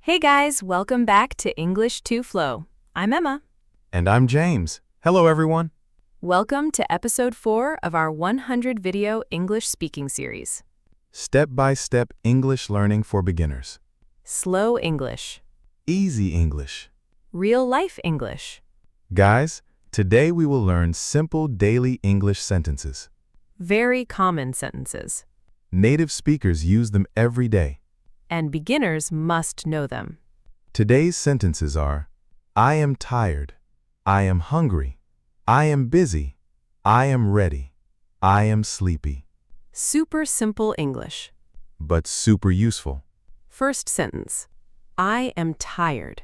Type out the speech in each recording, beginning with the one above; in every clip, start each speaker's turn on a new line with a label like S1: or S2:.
S1: Hey guys, welcome back to English to Flow. I'm Emma.
S2: And I'm James. Hello, everyone.
S1: Welcome to episode 4 of our 100 video English speaking series.
S2: Step-by-step English learning for beginners.
S1: Slow English.
S2: Easy English.
S1: Real life English.
S2: Guys, today we will learn simple daily English sentences.
S1: Very common sentences.
S2: Native speakers use them every day.
S1: And beginners must know them.
S2: Today's sentences are, I am tired. I am hungry. I am busy. I am ready. I am sleepy.
S1: Super simple English.
S2: But super useful.
S1: First sentence. I am tired.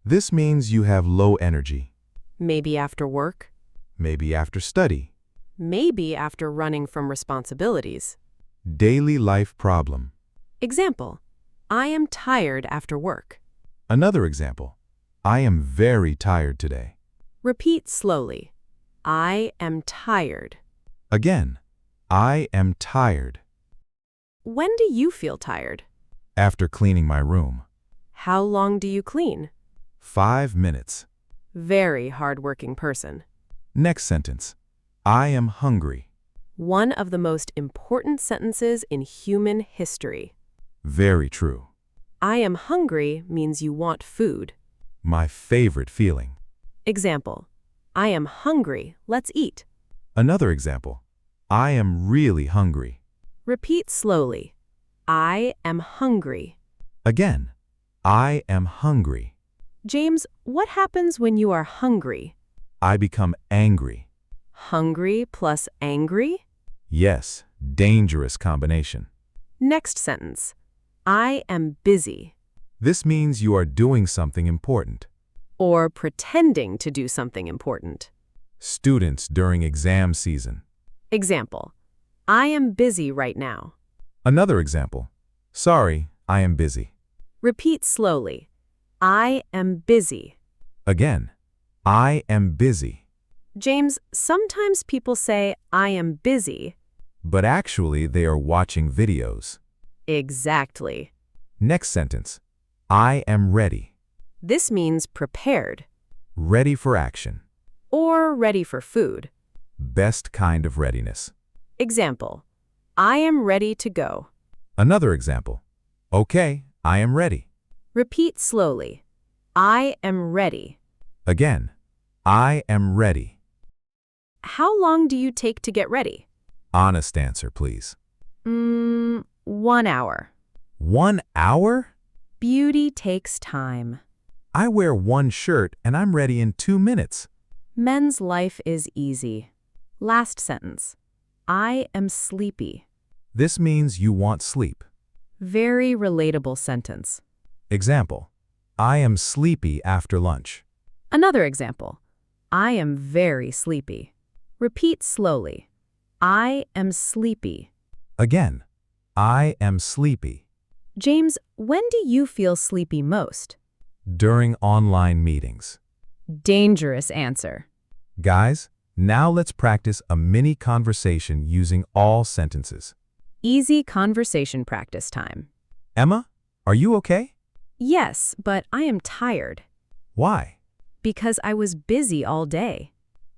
S2: This means you have low energy.
S1: Maybe after work.
S2: Maybe after study.
S1: Maybe after running from responsibilities.
S2: Daily life problem.
S1: Example. I am tired after work.
S2: Another example. I am very tired today.
S1: Repeat slowly. I am tired.
S2: Again, I am tired.
S1: When do you feel tired?
S2: After cleaning my room.
S1: How long do you clean?
S2: 5 minutes.
S1: Very hardworking person.
S2: Next sentence. I am hungry.
S1: One of the most important sentences in human history.
S2: Very true.
S1: I am hungry means you want food.
S2: My favorite feeling.
S1: Example. I am hungry. Let's eat.
S2: Another example. I am really hungry.
S1: Repeat slowly. I am hungry.
S2: Again, I am hungry.
S1: James, what happens when you are hungry?
S2: I become angry.
S1: Hungry plus angry?
S2: Yes, dangerous combination.
S1: Next sentence. I am busy.
S2: This means you are doing something important.
S1: Or pretending to do something important.
S2: Students during exam season.
S1: Example. I am busy right now.
S2: Another example. Sorry, I am busy.
S1: Repeat slowly. I am busy.
S2: Again, I am busy.
S1: James, sometimes people say, I am busy.
S2: But actually, they are watching videos.
S1: Exactly.
S2: Next sentence. I am ready.
S1: This means prepared.
S2: Ready for action.
S1: Or ready for food.
S2: Best kind of readiness.
S1: Example. I am ready to go.
S2: Another example. Okay, I am ready.
S1: Repeat slowly. I am ready.
S2: Again, I am ready.
S1: How long do you take to get ready?
S2: Honest answer, please.
S1: 1 hour.
S2: 1 hour?
S1: Beauty takes time.
S2: I wear one shirt and I'm ready in 2 minutes.
S1: Men's life is easy. Last sentence. I am sleepy.
S2: This means you want sleep.
S1: Very relatable sentence.
S2: Example. I am sleepy after lunch.
S1: Another example. I am very sleepy. Repeat slowly. I am sleepy.
S2: Again, I am sleepy.
S1: James, when do you feel sleepy most?
S2: During online meetings.
S1: Dangerous answer.
S2: Guys, now let's practice a mini conversation using all sentences.
S1: Easy conversation practice time.
S2: Emma, are you okay?
S1: Yes, but I am tired.
S2: Why?
S1: Because I was busy all day.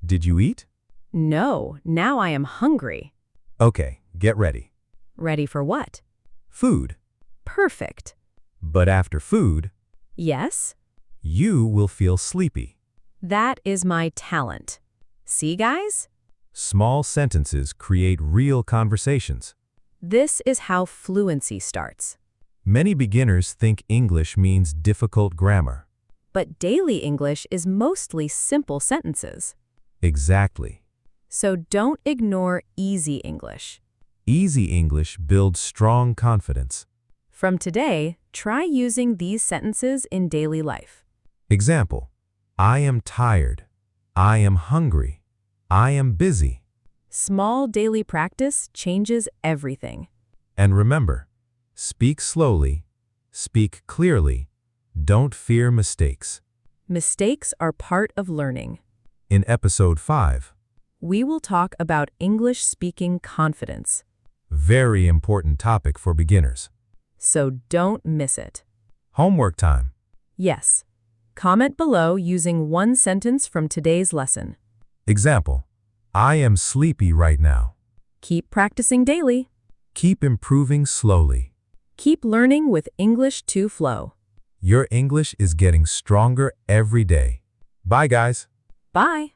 S2: Did you eat?
S1: No, now I am hungry.
S2: Okay, get ready.
S1: Ready for what?
S2: Food.
S1: Perfect.
S2: But after food,
S1: Yes?
S2: you will feel sleepy.
S1: That is my talent. See, guys?
S2: Small sentences create real conversations.
S1: This is how fluency starts.
S2: Many beginners think English means difficult grammar.
S1: But daily English is mostly simple sentences.
S2: Exactly.
S1: So don't ignore easy English.
S2: Easy English builds strong confidence.
S1: From today, try using these sentences in daily life.
S2: Example. I am tired. I am hungry. I am busy.
S1: Small daily practice changes everything.
S2: And remember, speak slowly, speak clearly, don't fear mistakes.
S1: Mistakes are part of learning.
S2: In episode 5,
S1: We will talk about English speaking confidence.
S2: very important topic for beginners.
S1: So don't miss it.
S2: Homework time.
S1: Yes. Comment below using one sentence from today's lesson.
S2: Example. I am sleepy right now.
S1: Keep practicing daily.
S2: Keep improving slowly.
S1: Keep learning with English to Flow.
S2: Your English is getting stronger every day. Bye, guys.
S1: Bye.